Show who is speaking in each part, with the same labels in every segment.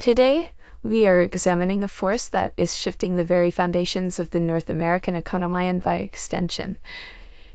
Speaker 1: Today, we are examining a force that is shifting the very foundations of the North American economy and, by extension,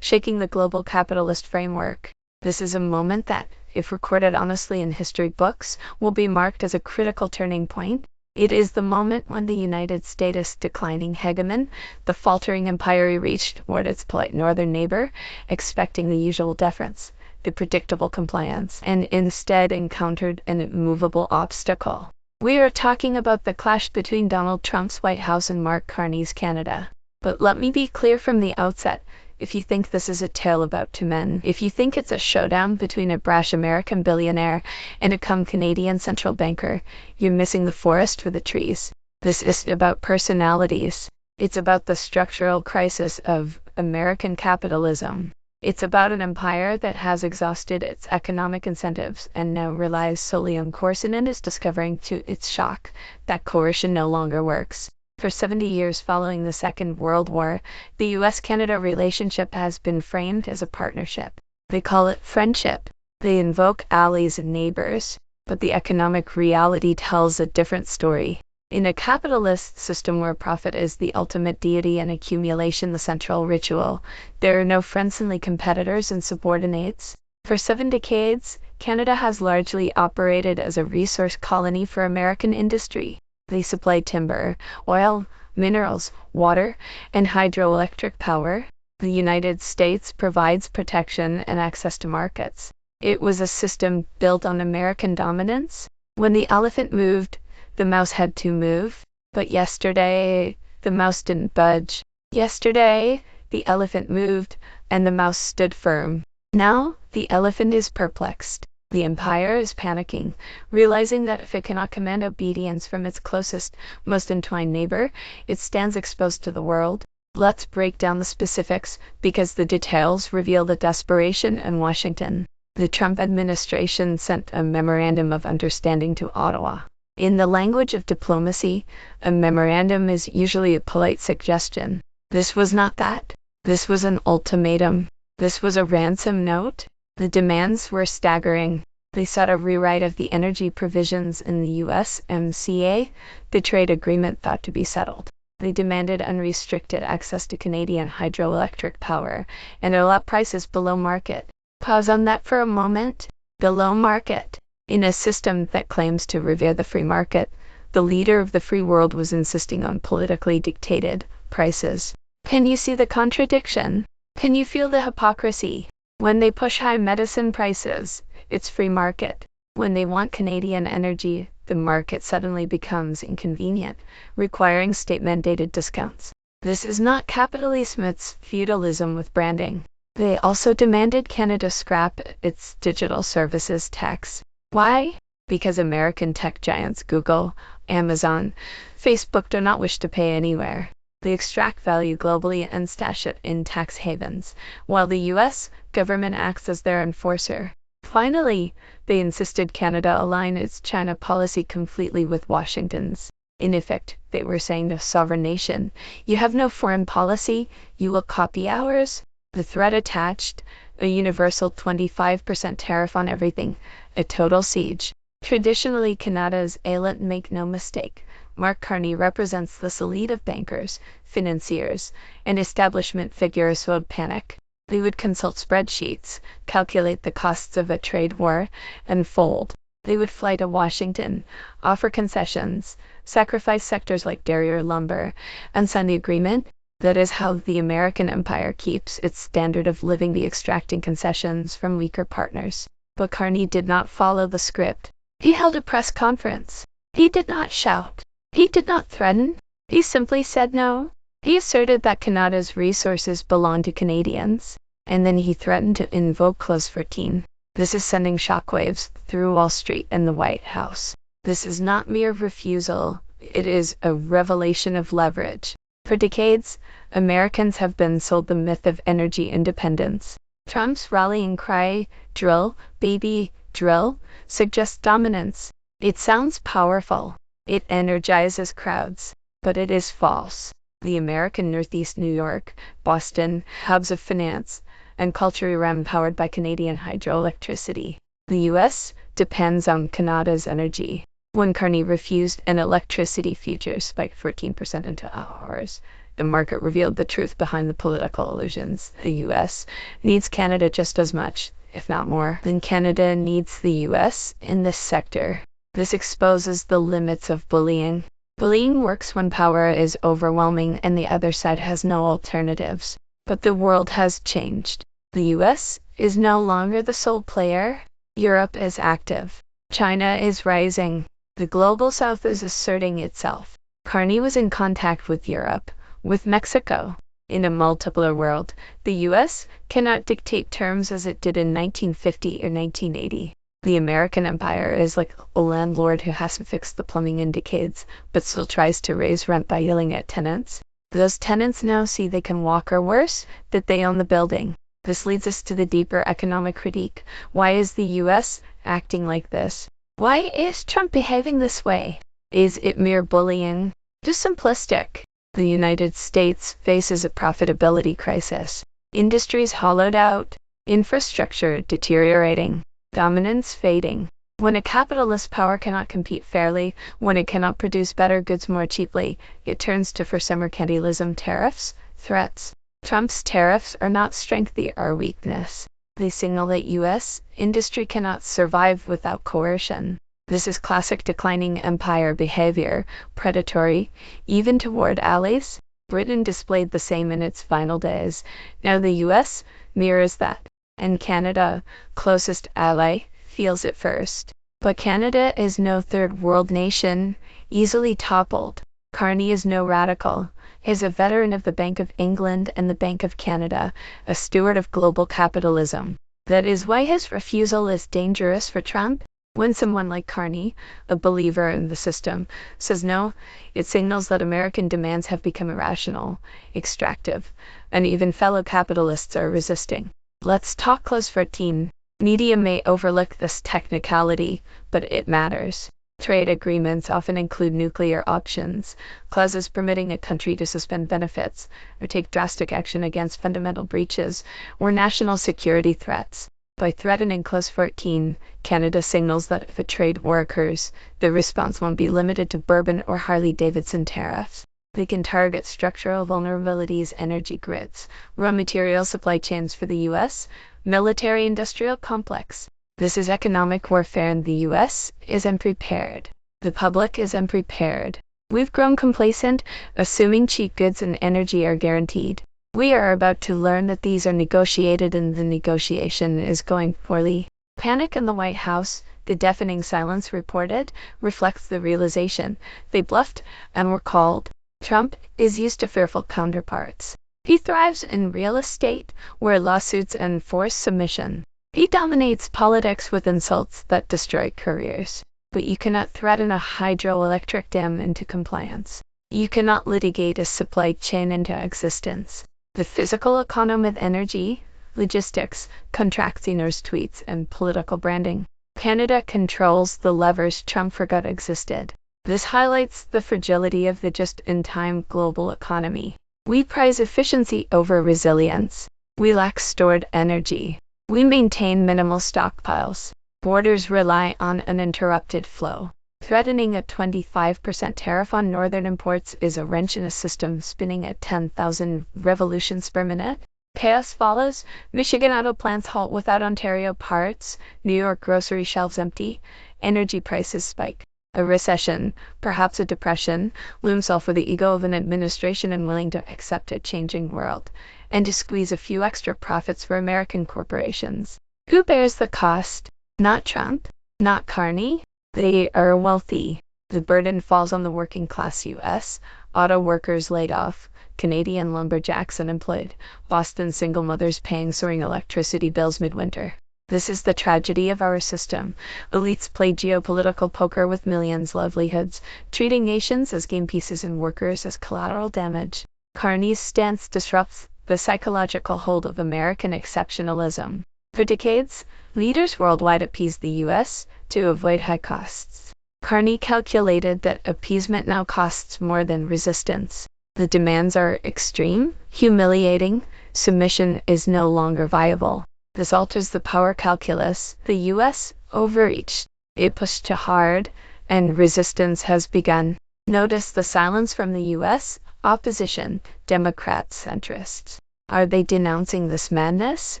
Speaker 1: shaking the global capitalist framework. This is a moment that, if recorded honestly in history books, will be marked as a critical turning point. It is the moment when the United States' declining hegemon, the faltering empire, reached toward its polite northern neighbor, expecting the usual deference, the predictable compliance, and instead encountered an immovable obstacle. We are talking about the clash between Donald Trump's White House and Mark Carney's Canada. But let me be clear from the outset. If you think this is a tale about two men, if you think it's a showdown between a brash American billionaire and a Canadian central banker, you're missing the forest for the trees. This isn't about personalities. It's about the structural crisis of American capitalism. It's about an empire that has exhausted its economic incentives and now relies solely on coercion and is discovering to its shock that coercion no longer works. For 70 years following the Second World War, the U.S. Canada relationship has been framed as a partnership. They call it friendship. They invoke allies and neighbors. But the economic reality tells a different story. In a capitalist system where profit is the ultimate deity and accumulation the central ritual, there are no friendly competitors and subordinates. For 7 decades, Canada has largely operated as a resource colony for American industry. They supply timber, oil, minerals, water, and hydroelectric power. The United States provides protection and access to markets. It was a system built on American dominance. When the elephant moved, the mouse had to move. But yesterday, the mouse didn't budge. Yesterday, the elephant moved, and the mouse stood firm. Now, the elephant is perplexed. The empire is panicking, realizing that if it cannot command obedience from its closest, most entwined neighbor, it stands exposed to the world. Let's break down the specifics, because the details reveal the desperation in Washington. The Trump administration sent a memorandum of understanding to Ottawa. In the language of diplomacy, a memorandum is usually a polite suggestion. This was not that. This was an ultimatum. This was a ransom note. The demands were staggering. They sought a rewrite of the energy provisions in the USMCA, the trade agreement thought to be settled. They demanded unrestricted access to Canadian hydroelectric power and a lot prices below market. Pause on that for a moment. Below market. In a system that claims to revere the free market, the leader of the free world was insisting on politically dictated prices. Can you see the contradiction? Can you feel the hypocrisy? When they push high medicine prices, it's free market. When they want Canadian energy, the market suddenly becomes inconvenient, requiring state-mandated discounts. This is not capitalism, it's feudalism with branding. They also demanded Canada scrap its digital services tax. Why? Because American tech giants Google, Amazon, Facebook do not wish to pay anywhere. They extract value globally and stash it in tax havens, while the U.S. government acts as their enforcer. Finally, they insisted Canada align its China policy completely with Washington's. In effect, they were saying to a sovereign nation, you have no foreign policy, you will copy ours. The threat attached, a universal 25% tariff on everything, a total siege. Traditionally, Canada's elite, make no mistake. Mark Carney represents this elite of bankers, financiers, and establishment figures who would panic. They would consult spreadsheets, calculate the costs of a trade war, and fold. They would fly to Washington, offer concessions, sacrifice sectors like dairy or lumber, and sign the agreement. That is how the American empire keeps its standard of living, by extracting concessions from weaker partners. But Carney did not follow the script. He held a press conference. He did not shout. He did not threaten. He simply said no. He asserted that Canada's resources belong to Canadians. And then he threatened to invoke Clause 14. This is sending shockwaves through Wall Street and the White House. This is not mere refusal. It is a revelation of leverage. For decades, Americans have been sold the myth of energy independence. Trump's rallying cry, drill, baby, drill, suggests dominance. It sounds powerful. It energizes crowds. But it is false. The American Northeast, New York, Boston, hubs of finance and culture are empowered by Canadian hydroelectricity. The U.S. depends on Canada's energy. When Carney refused and electricity futures spiked 14% into hours, the market revealed the truth behind the political illusions. The U.S. needs Canada just as much, if not more, than Canada needs the U.S. in this sector. This exposes the limits of bullying. Bullying works when power is overwhelming and the other side has no alternatives. But the world has changed. The U.S. is no longer the sole player. Europe is active. China is rising. The global south is asserting itself. Carney was in contact with Europe, with Mexico. In a multipolar world, the U.S. cannot dictate terms as it did in 1950 or 1980. The American empire is like a landlord who hasn't fixed the plumbing in decades, but still tries to raise rent by yelling at tenants. Those tenants now see they can walk, or worse, that they own the building. This leads us to the deeper economic critique. Why is the U.S. acting like this? Why is Trump behaving this way? Is it mere bullying? Just simplistic. The United States faces a profitability crisis. Industries hollowed out, infrastructure deteriorating, dominance fading. When a capitalist power cannot compete fairly, when it cannot produce better goods more cheaply, it turns to for some mercantilism, tariffs, threats. Trump's tariffs are not strength, they are weakness. They signal that U.S. industry cannot survive without coercion. This is classic declining empire behavior, predatory, even toward allies. Britain displayed the same in its final days. Now the U.S. mirrors that, and Canada, closest ally, feels it first. But Canada is no third world nation, easily toppled. Carney is no radical. He's a veteran of the Bank of England and the Bank of Canada, a steward of global capitalism. That is why his refusal is dangerous for Trump. When someone like Carney, a believer in the system, says no, it signals that American demands have become irrational, extractive, and even fellow capitalists are resisting. Let's talk Clause 14. Media may overlook this technicality, but it matters. Trade agreements often include nuclear options, clauses permitting a country to suspend benefits or take drastic action against fundamental breaches or national security threats. By threatening Clause 14, Canada signals that if a trade war occurs, the response won't be limited to Bourbon or Harley-Davidson tariffs. They can target structural vulnerabilities, energy grids, raw material supply chains for the U.S., military-industrial complex. This is economic warfare, and the U.S. is unprepared. The public is unprepared. We've grown complacent, assuming cheap goods and energy are guaranteed. We are about to learn that these are negotiated, and the negotiation is going poorly. Panic in the White House, the deafening silence reported, reflects the realization. They bluffed and were called. Trump is used to fearful counterparts. He thrives in real estate, where lawsuits enforce submission. He dominates politics with insults that destroy careers. But you cannot threaten a hydroelectric dam into compliance. You cannot litigate a supply chain into existence. The physical economy of energy, logistics, contractiners, tweets, and political branding. Canada controls the levers Trump forgot existed. This highlights the fragility of the just-in-time global economy. We prize efficiency over resilience. We lack stored energy. We maintain minimal stockpiles. Borders rely on uninterrupted flow. Threatening a 25% tariff on northern imports is a wrench in a system spinning at 10,000 revolutions per minute. Chaos follows. Michigan auto plants halt without Ontario parts. New York grocery shelves empty. Energy prices spike. A recession, perhaps a depression, looms all for the ego of an administration unwilling to accept a changing world, and to squeeze a few extra profits for American corporations. Who bears the cost? Not Trump, not Carney. They are wealthy. The burden falls on the working class U.S., auto workers laid off, Canadian lumberjacks unemployed, Boston single mothers paying soaring electricity bills midwinter. This is the tragedy of our system. Elites play geopolitical poker with millions' livelihoods, treating nations as game pieces and workers as collateral damage. Carney's stance disrupts the psychological hold of American exceptionalism. For decades, leaders worldwide appeased the U.S. to avoid high costs. Carney calculated that appeasement now costs more than resistance. The demands are extreme, humiliating, submission is no longer viable. This alters the power calculus. The U.S. overreached. It pushed too hard, and resistance has begun. Notice the silence from the U.S. opposition, Democrats, centrists. Are they denouncing this madness?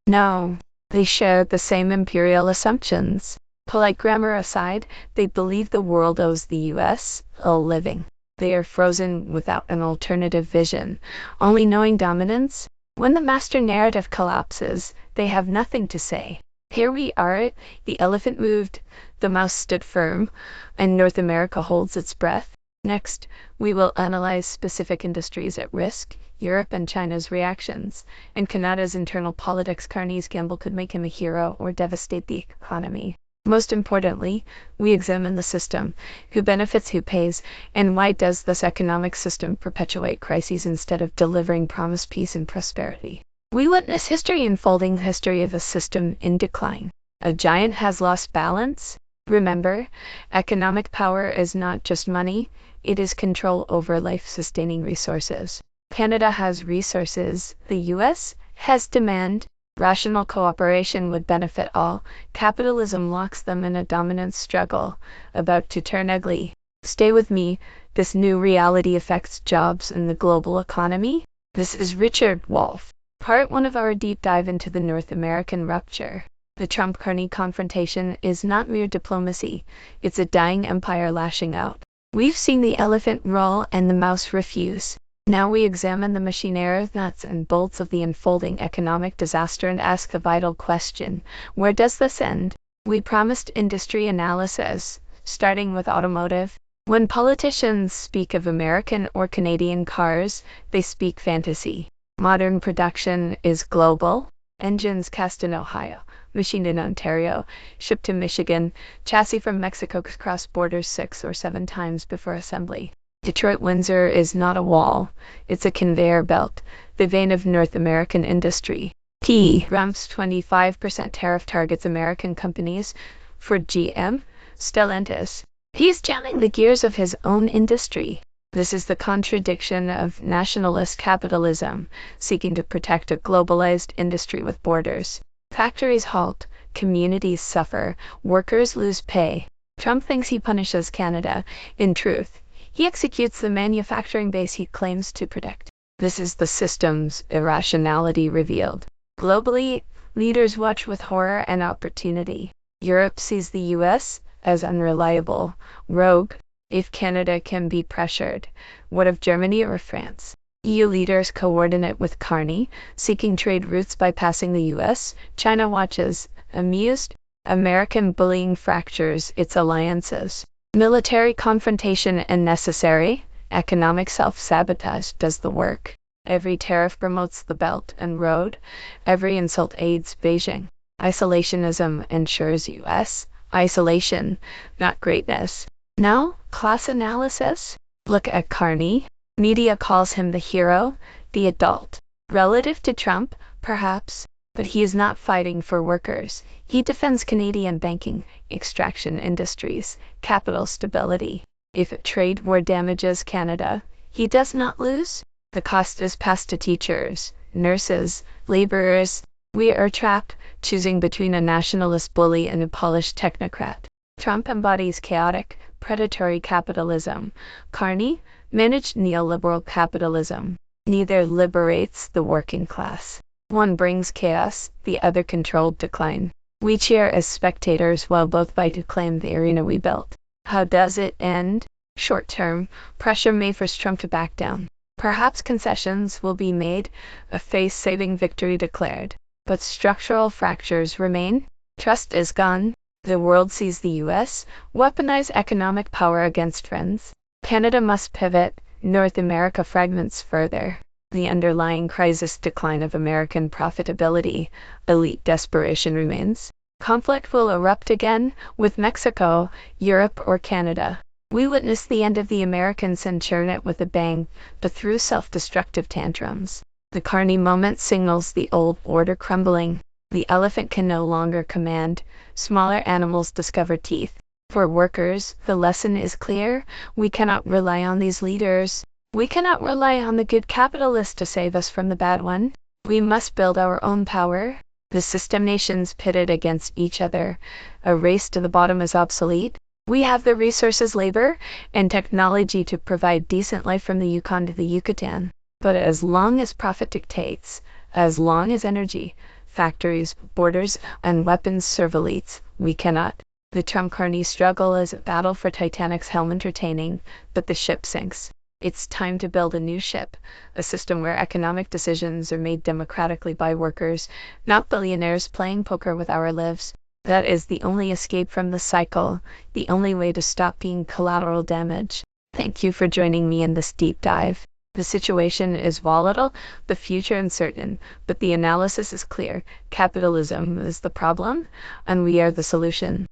Speaker 1: No. They share the same imperial assumptions. Polite grammar aside, they believe the world owes the U.S. a living. They are frozen without an alternative vision, only knowing dominance. When the master narrative collapses, they have nothing to say. Here we are, the elephant moved, the mouse stood firm, and North America holds its breath. Next, we will analyze specific industries at risk, Europe and China's reactions, and Canada's internal politics. Carney's gamble could make him a hero or devastate the economy. Most importantly, we examine the system, who benefits, who pays, and why does this economic system perpetuate crises instead of delivering promised peace and prosperity. We witness history unfolding, the history of a system in decline. A giant has lost balance. Remember, economic power is not just money, it is control over life-sustaining resources. Canada has resources, the U.S. has demand. Rational cooperation would benefit all. Capitalism locks them in a dominance struggle, about to turn ugly. Stay with me, this new reality affects jobs and the global economy. This is Richard Wolff, part 1 of our deep dive into the North American rupture. The Trump-Carney confrontation is not mere diplomacy, it's a dying empire lashing out. We've seen the elephant roll and the mouse refuse. Now we examine the machinery, nuts and bolts of the unfolding economic disaster and ask the vital question, where does this end? We promised industry analysis, starting with automotive. When politicians speak of American or Canadian cars, they speak fantasy. Modern production is global. Engines cast in Ohio, machined in Ontario, shipped to Michigan, chassis from Mexico cross borders 6 or 7 times before assembly. Detroit-Windsor is not a wall, it's a conveyor belt, the vein of North American industry. Trump's 25% tariff targets American companies. For GM, Stellantis, he's jamming the gears of his own industry. This is the contradiction of nationalist capitalism, seeking to protect a globalized industry with borders. Factories halt, communities suffer, workers lose pay. Trump thinks he punishes Canada. In truth, he executes the manufacturing base he claims to protect. This is the system's irrationality revealed. Globally, leaders watch with horror and opportunity. Europe sees the U.S. as unreliable, rogue. If Canada can be pressured, what of Germany or France? EU leaders coordinate with Carney, seeking trade routes bypassing the U.S. China watches, amused. American bullying fractures its alliances. Military confrontation and necessary. Economic self-sabotage does the work. Every tariff promotes the Belt and Road. Every insult aids Beijing. Isolationism ensures U.S. isolation, not greatness. Now, class analysis. Look at Carney. Media calls him the hero, the adult. Relative to Trump, perhaps, but he is not fighting for workers. He defends Canadian banking, extraction industries, capital stability. If a trade war damages Canada, he does not lose. The cost is passed to teachers, nurses, laborers. We are trapped, choosing between a nationalist bully and a polished technocrat. Trump embodies chaotic, predatory capitalism. Carney managed neoliberal capitalism. Neither liberates the working class. One brings chaos, the other controlled decline. We cheer as spectators while both fight to claim the arena we built. How does it end? Short-term, pressure may force Trump to back down. Perhaps concessions will be made, a face-saving victory declared. But structural fractures remain. Trust is gone. The world sees the U.S. weaponize economic power against friends. Canada must pivot. North America fragments further. The underlying crisis decline of American profitability, elite desperation remains. Conflict will erupt again with Mexico, Europe, or Canada. We witness the end of the Americans and churn it with a bang, but through self-destructive tantrums. The Carney moment signals the old order crumbling. The elephant can no longer command. Smaller animals discover teeth. For workers, the lesson is clear. We cannot rely on these leaders. We cannot rely on the good capitalist to save us from the bad one. We must build our own power. The system nations pitted against each other. A race to the bottom is obsolete. We have the resources, labor, and technology to provide decent life from the Yukon to the Yucatan. But as long as profit dictates, as long as energy, factories, borders, and weapons serve elites, we cannot. The Trump-Carney struggle is a battle for Titanic's helm entertaining, but the ship sinks. It's time to build a new ship, a system where economic decisions are made democratically by workers, not billionaires playing poker with our lives. That is the only escape from the cycle, the only way to stop being collateral damage. Thank you for joining me in this deep dive. The situation is volatile, the future uncertain, but the analysis is clear. Capitalism is the problem, and we are the solution.